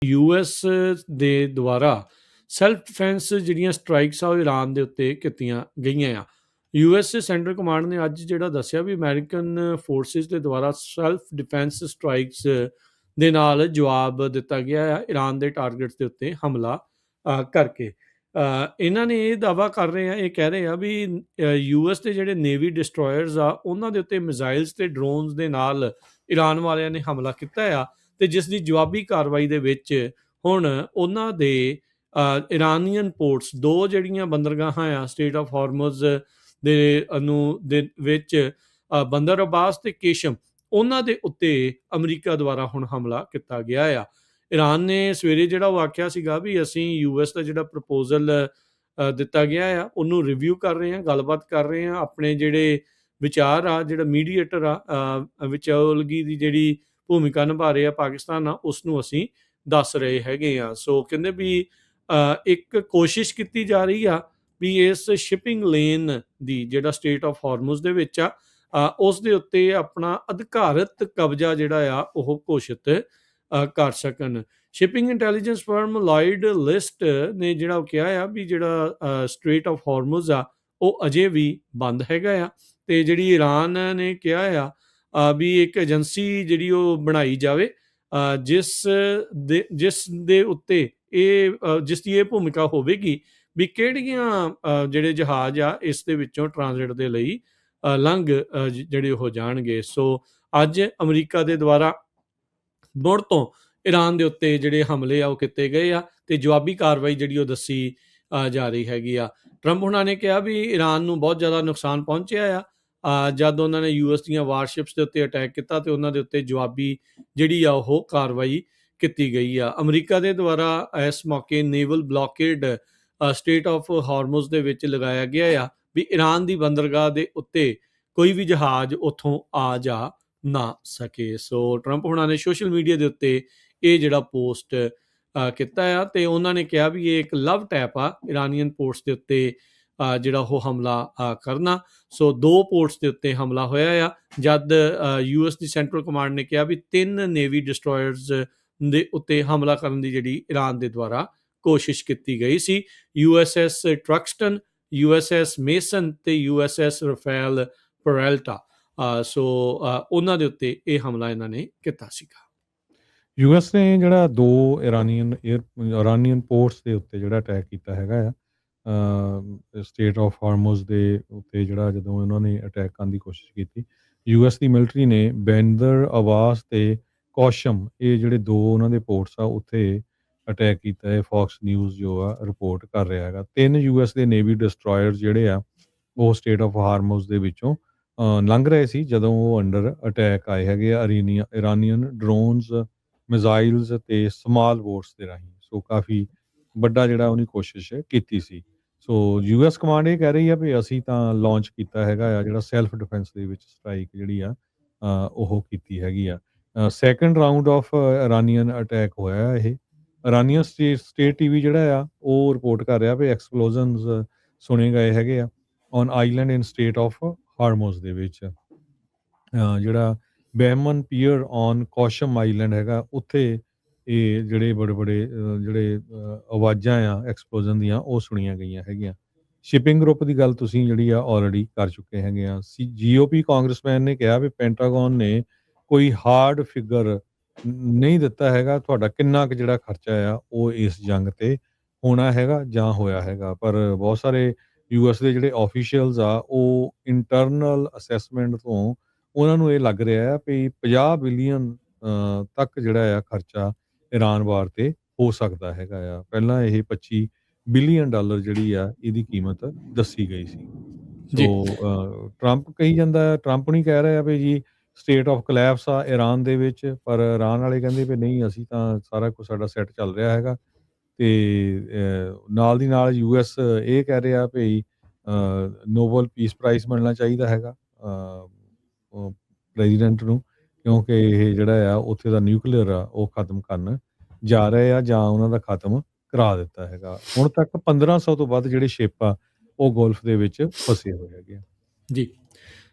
US ਦੇ ਦੁਆਰਾ self defence ਜਿਹੜੀਆਂ ਸਟ੍ਰਾਈਕਸ ਆ ਉਹ ਈਰਾਨ ਦੇ ਉੱਤੇ ਕੀਤੀਆਂ ਗਈਆਂ ਆ। ਯੂਐਸ ਸੈਂਟਰਲ ਕਮਾਂਡ ਨੇ ਅੱਜ ਜਿਹੜਾ ਦੱਸਿਆ ਵੀ ਅਮਰੀਕਨ ਫੋਰਸਿਸ ਦੇ ਦੁਆਰਾ ਸੈਲਫ ਡਿਫੈਂਸ ਸਟ੍ਰਾਈਕਸ ਦੇ ਨਾਲ ਜਵਾਬ ਦਿੱਤਾ ਗਿਆ ਆ ਈਰਾਨ ਦੇ ਟਾਰਗੇਟਸ ਦੇ ਉੱਤੇ ਹਮਲਾ ਕਰਕੇ। ਇਹਨਾਂ ਨੇ ਇਹ ਦਾਅਵਾ ਕਰ ਰਹੇ ਆ, ਇਹ ਕਹਿ ਰਹੇ ਆ ਵੀ ਯੂਐਸ ਦੇ ਜਿਹੜੇ ਨੇਵੀ ਡਿਸਟਰੋਇਰਸ ਆ ਉਹਨਾਂ ਦੇ ਉੱਤੇ ਮਿਜ਼ਾਈਲਸ ਤੇ ਡਰੋਨਸ ਦੇ ਨਾਲ ਈਰਾਨ ਵਾਲਿਆਂ ਨੇ ਹਮਲਾ ਕੀਤਾ ਆ, ਤੇ ਜਿਸ ਦੀ ਜਵਾਬੀ ਕਾਰਵਾਈ ਦੇ ਵਿੱਚ ਹੁਣ ਉਹਨਾਂ ਦੇ ਇਰਾਨੀਅਨ ਪੋਰਟਸ, ਦੋ ਜਿਹੜੀਆਂ ਬੰਦਰਗਾਹਾਂ ਆ ਸਟੇਟ ਆਫ ਹਾਰਮਜ਼ ਦੇ ਵਿੱਚ ਬੰਦਰ ਅਬਾਸ ਤੇ ਕੇਸ਼ਮ, ਉਹਨਾਂ ਦੇ ਉੱਤੇ ਅਮਰੀਕਾ ਦੁਆਰਾ ਹੁਣ ਹਮਲਾ ਕੀਤਾ ਗਿਆ ਆ। ਈਰਾਨ ਨੇ ਸਵੇਰੇ ਜਿਹੜਾ ਉਹ ਆਖਿਆ ਸੀਗਾ ਵੀ ਅਸੀਂ ਯੂਐਸ ਦਾ ਜਿਹੜਾ ਪ੍ਰਪੋਜ਼ਲ ਦਿੱਤਾ ਗਿਆ ਆ ਉਹਨੂੰ ਰਿਵਿਊ ਕਰ ਰਹੇ ਹਾਂ, ਗੱਲਬਾਤ ਕਰ ਰਹੇ ਹਾਂ, ਆਪਣੇ ਜਿਹੜੇ ਵਿਚਾਰ ਆ, ਜਿਹੜਾ ਮੀਡੀਏਟਰ ਆ ਵਿਚੋਲਗੀ ਦੀ ਜਿਹੜੀ ਭੂਮਿਕਾ ਨਿਭਾ ਰਹੇ ਆ ਪਾਕਿਸਤਾਨ ਆ, ਉਸ ਨੂੰ ਅਸੀਂ ਦੱਸ ਰਹੇ ਹੈਗੇ ਆ। ਸੋ ਕਹਿੰਦੇ ਵੀ ਇੱਕ ਕੋਸ਼ਿਸ਼ ਕੀਤੀ ਜਾ ਰਹੀ ਆ ਵੀ ਇਸ ਸ਼ਿਪਿੰਗ ਲੇਨ ਦੀ ਜਿਹੜਾ ਸਟੇਟ ਆਫ ਹਾਰਮਜ਼ ਦੇ ਵਿੱਚ ਆ ਉਸ ਦੇ ਉੱਤੇ ਆਪਣਾ ਅਧਿਕਾਰਤ ਕਬਜ਼ਾ ਜਿਹੜਾ ਆ ਉਹ ਘੋਸ਼ਿਤ ਕਰ ਸਕਣ। ਸ਼ਿਪਿੰਗ ਇੰਟੈਲੀਜੈਂਸ ਫਰਮ ਲਾਇਡ ਲਿਸਟ ਨੇ ਜਿਹੜਾ ਉਹ ਕਿਹਾ ਆ ਵੀ ਜਿਹੜਾ ਸਟ੍ਰੇਟ ਆਫ ਹਾਰਮਜ਼ ਆ ਉਹ ਅਜੇ ਵੀ ਬੰਦ ਹੈਗਾ ਆ, ਤੇ ਜਿਹੜੀ ਈਰਾਨ ਨੇ ਕਿਹਾ ਆ ਵੀ ਇੱਕ ਏਜੰਸੀ ਜਿਹੜੀ ਉਹ ਬਣਾਈ ਜਾਵੇ ਜਿਸ ਦੇ ਉੱਤੇ ਜਿਸ ਦੀ ਇਹ ਭੂਮਿਕਾ ਹੋਵੇਗੀ ਵੀ ਕਿਹੜੀਆਂ ਜਿਹੜੇ ਜਹਾਜ਼ ਆ ਇਸ ਦੇ ਵਿੱਚੋਂ ਟ੍ਰਾਂਜ਼ਿਟ ਦੇ ਲਈ ਲੰਘ ਜਿਹੜੇ ਹੋ ਜਾਣਗੇ। ਸੋ ਅੱਜ ਅਮਰੀਕਾ ਦੇ ਦੁਆਰਾ ਮੁੜ ਤੋਂ ਈਰਾਨ ਦੇ ਉੱਤੇ ਜਿਹੜੇ ਹਮਲੇ ਆ ਉਹ ਕੀਤੇ ਗਏ ਆ, ਤੇ ਜਵਾਬੀ ਕਾਰਵਾਈ ਜਿਹੜੀ ਉਹ ਦੱਸੀ ਜਾ ਰਹੀ ਹੈਗੀ ਆ। ਟਰੰਪ ਹੁਣਾਂ ਨੇ ਕਿਹਾ ਵੀ ਈਰਾਨ ਨੂੰ ਬਹੁਤ ਜ਼ਿਆਦਾ ਨੁਕਸਾਨ ਪਹੁੰਚਿਆ ਆ ਜਦ ਉਹਨਾਂ ਨੇ ਯੂਐਸ ਦੀਆਂ ਵਾਰਸ਼ਿਪਸ ਦੇ ਉੱਤੇ ਅਟੈਕ ਕੀਤਾ ਤੇ ਉਹਨਾਂ ਦੇ ਉੱਤੇ ਜਵਾਬੀ ਜਿਹੜੀ ਆ ਉਹ ਕਾਰਵਾਈ ਕੀਤੀ ਗਈ ਆ। ਅਮਰੀਕਾ ਦੇ ਦੁਆਰਾ ਇਸ ਮੌਕੇ ਨੇਵਲ ਬਲੌਕੇਡ ਸਟੇਟ ਆਫ ਹਾਰਮਜ਼ ਦੇ ਵਿੱਚ ਲਗਾਇਆ ਗਿਆ ਆ ਵੀ ਈਰਾਨ ਦੀ ਬੰਦਰਗਾਹ ਦੇ ਉੱਤੇ ਕੋਈ ਵੀ ਜਹਾਜ਼ ਉੱਥੋਂ ਆ ਜਾ ਨਾ ਸਕੇ। ਸੋ ਟਰੰਪ ਹੁਣਾਂ ਨੇ ਸੋਸ਼ਲ ਮੀਡੀਆ ਦੇ ਉੱਤੇ ਇਹ ਜਿਹੜਾ ਪੋਸਟ ਕੀਤਾ ਆ, ਤੇ ਉਹਨਾਂ ਨੇ ਕਿਹਾ ਵੀ ਇਹ ਇੱਕ ਲਵ ਟੈਪ ਆ ਇਰਾਨੀਅਨ ਪੋਰਟਸ ਦੇ ਉੱਤੇ ਜਿਹੜਾ ਉਹ ਹਮਲਾ ਕਰਨਾ। ਸੋ ਦੋ ਪੋਰਟਸ ਦੇ ਉੱਤੇ ਹਮਲਾ ਹੋਇਆ ਆ, ਜਦ ਯੂਐਸ ਦੀ ਸੈਂਟਰਲ ਕਮਾਂਡ ਨੇ ਕਿਹਾ ਵੀ 3 ਨੇਵੀ ਡਿਸਟਰੋਇਰਸ ਦੇ ਉੱਤੇ ਹਮਲਾ ਕਰਨ ਦੀ ਜਿਹੜੀ ਈਰਾਨ ਦੇ ਦੁਆਰਾ ਕੋਸ਼ਿਸ਼ ਕੀਤੀ ਗਈ ਸੀ। USS ਟਰਕਸਟਨ, USS ਮੇਸਨ ਤੇ USS ਰਫੇਲ ਪਰੈਲਟਾ। ਸੋ ਉਹਨਾਂ ਦੇ ਉੱਤੇ ਇਹ ਹਮਲਾ ਇਹਨਾਂ ਨੇ ਕੀਤਾ ਸੀਗਾ। ਯੂਐਸ ਨੇ ਜਿਹੜਾ 2 ਇਰਾਨੀਅਨ ਪੋਰਟਸ ਦੇ ਉੱਤੇ ਜਿਹੜਾ ਅਟੈਕ ਕੀਤਾ ਹੈਗਾ ਆ ਸਟੇਟ ਆਫ ਹਾਰਮਜ਼ ਦੇ ਉੱਤੇ, ਜਿਹੜਾ ਜਦੋਂ ਉਹਨਾਂ ਨੇ ਅਟੈਕ ਕਰਨ ਦੀ ਕੋਸ਼ਿਸ਼ ਕੀਤੀ, ਯੂਐਸ ਦੀ ਮਿਲਟਰੀ ਨੇ ਬੰਦਰ ਅਬਾਸ ਤੇ ਕੌਸ਼ਮ, ਇਹ ਜਿਹੜੇ 2 ਉਹਨਾਂ ਦੇ ਪੋਰਟਸ ਆ ਉੱਥੇ ਅਟੈਕ ਕੀਤਾ ਹੈ। ਫੌਕਸ ਨਿਊਜ਼ ਜੋ ਆ ਰਿਪੋਰਟ ਕਰ ਰਿਹਾ ਹੈਗਾ 3 ਯੂਐਸ ਦੇ ਨੇਵੀ ਡਿਸਟਰੋਇਰਸ ਜਿਹੜੇ ਆ ਉਹ ਸਟੇਟ ਆਫ ਹਾਰਮਜ਼ ਦੇ ਵਿੱਚੋਂ ਲੰਘ ਰਹੇ ਸੀ ਜਦੋਂ ਉਹ ਅੰਡਰ ਅਟੈਕ ਆਏ ਹੈਗੇ ਆ ਇਰਾਨੀਅਨ ਡਰੋਨਸ, ਮਿਜ਼ਾਈਲਸ ਤੇ ਸਮਾਲ ਬੋਟਸ ਦੇ ਰਾਹੀਂ। ਸੋ ਕਾਫੀ ਵੱਡਾ ਜਿਹੜਾ ਉਹਨੇ ਕੋਸ਼ਿਸ਼ ਕੀਤੀ ਸੀ। ਸੋ ਯੂਐਸ ਕਮਾਂਡ ਇਹ ਕਹਿ ਰਹੀ ਆ ਵੀ ਅਸੀਂ ਤਾਂ ਲਾਂਚ ਕੀਤਾ ਹੈਗਾ ਆ ਜਿਹੜਾ ਸੈਲਫ ਡਿਫੈਂਸ ਦੇ ਵਿੱਚ ਸਟ੍ਰਾਈਕ ਜਿਹੜੀ ਆ ਉਹ ਕੀਤੀ ਹੈਗੀ ਆ। Second round of Iranian attack ਹੋਇਆ ਇਹ। ਇਰਾਨੀਅਨ ਸਟੇਟ ਟੀਵੀ ਜਿਹੜਾ ਆ ਉਹ ਰਿਪੋਰਟ ਕਰ ਰਿਹਾ ਵੀ ਐਕਸਪਲੋਜ਼ਨਸ ਸੁਣੇ ਗਏ ਹੈਗੇ ਆ on island in state of Hormuz ਦੇ ਵਿੱਚ। ਜਿਹੜਾ ਬੈਮਨ ਪੀਅਰ ਔਨ ਕੌਸ਼ਮ ਆਈਲੈਂਡ ਹੈਗਾ ਉੱਥੇ ਇਹ ਜਿਹੜੇ ਬੜੇ ਜਿਹੜੇ ਆਵਾਜ਼ਾਂ ਆ ਐਕਸਪਲੋਜ਼ਨ ਦੀਆਂ ਉਹ ਸੁਣੀਆਂ ਗਈਆਂ ਹੈਗੀਆਂ। ਸ਼ਿਪਿੰਗ ਗਰੁੱਪ ਦੀ ਗੱਲ ਤੁਸੀਂ ਜਿਹੜੀ ਆ ਆਲਰੇਡੀ ਕਰ ਚੁੱਕੇ ਹੈਗੇ ਆ। GOP ਕਾਂਗਰਸਮੈਨ ਨੇ ਕਿਹਾ ਵੀ ਪੈਂਟਾਗਨ ਨੇ ਕੋਈ ਹਾਰਡ ਫਿਗਰ ਨਹੀਂ ਦਿੱਤਾ ਹੈਗਾ ਤੁਹਾਡਾ ਕਿੰਨਾ ਕੁ ਜਿਹੜਾ ਖਰਚਾ ਆ ਉਹ ਇਸ ਜੰਗ ਤੇ ਹੋਣਾ ਹੈਗਾ ਜਾਂ ਹੋਇਆ ਹੈਗਾ, ਪਰ ਬਹੁਤ ਸਾਰੇ ਯੂਐਸ ਦੇ ਜਿਹੜੇ ਆਫੀਸ਼ੀਅਲਸ ਆ ਉਹ ਇੰਟਰਨਲ ਅਸੈਸਮੈਂਟ ਤੋਂ ਉਹਨਾਂ ਨੂੰ ਇਹ ਲੱਗ ਰਿਹਾ ਆ ਵੀ 50 ਬਿਲੀਅਨ ਤੱਕ ਜਿਹੜਾ ਆ ਖਰਚਾ ਈਰਾਨ ਵਾਰ ਤੇ ਹੋ ਸਕਦਾ ਹੈਗਾ ਆ। ਪਹਿਲਾਂ ਇਹ $25 ਬਿਲੀਅਨ ਜਿਹੜੀ ਆ ਇਹਦੀ ਕੀਮਤ ਦੱਸੀ ਗਈ ਸੀ। ਸੋ ਟਰੰਪ ਕਹੀ ਜਾਂਦਾ, ਟਰੰਪ ਨਹੀਂ ਕਹਿ ਰਿਹਾ ਵੀ ਜੀ ਸਟੇਟ ਆਫ ਕਲੈਪਸ ਆ ਈਰਾਨ ਦੇ ਵਿੱਚ, ਪਰ ਈਰਾਨ ਵਾਲੇ ਕਹਿੰਦੇ ਵੀ ਨਹੀਂ ਅਸੀਂ ਤਾਂ ਸਾਰਾ ਕੁਝ ਸਾਡਾ ਸੈੱਟ ਚੱਲ ਰਿਹਾ ਹੈਗਾ। ਤੇ ਨਾਲ ਦੀ ਨਾਲ ਯੂਐਸ ਇਹ ਕਹਿ ਰਿਹਾ ਵੀ ਨੋਬਲ ਪੀਸ ਪ੍ਰਾਈਜ਼ ਮਿਲਣਾ ਚਾਹੀਦਾ ਹੈਗਾ ਪ੍ਰੈਜ਼ੀਡੈਂਟ ਨੂੰ, ਕਿਉਂਕਿ ਇਹ ਜਿਹੜਾ ਆ ਉੱਥੇ ਦਾ ਨਿਊਕਲੀਅਰ ਆ ਉਹ ਖਤਮ ਕਰਨ ਜਾ ਰਹੇ ਆ ਜਾਂ ਉਹਨਾਂ ਦਾ ਖਤਮ ਕਰਾ ਦਿੱਤਾ ਹੈਗਾ। ਹੁਣ ਤੱਕ 1500 ਤੋਂ ਵੱਧ ਜਿਹੜੇ ਸ਼ਿਪ ਆ ਉਹ ਗੋਲਫ ਦੇ ਵਿੱਚ ਫਸੇ ਹੋਏ ਹੈਗੇ ਆ। ਜੀ।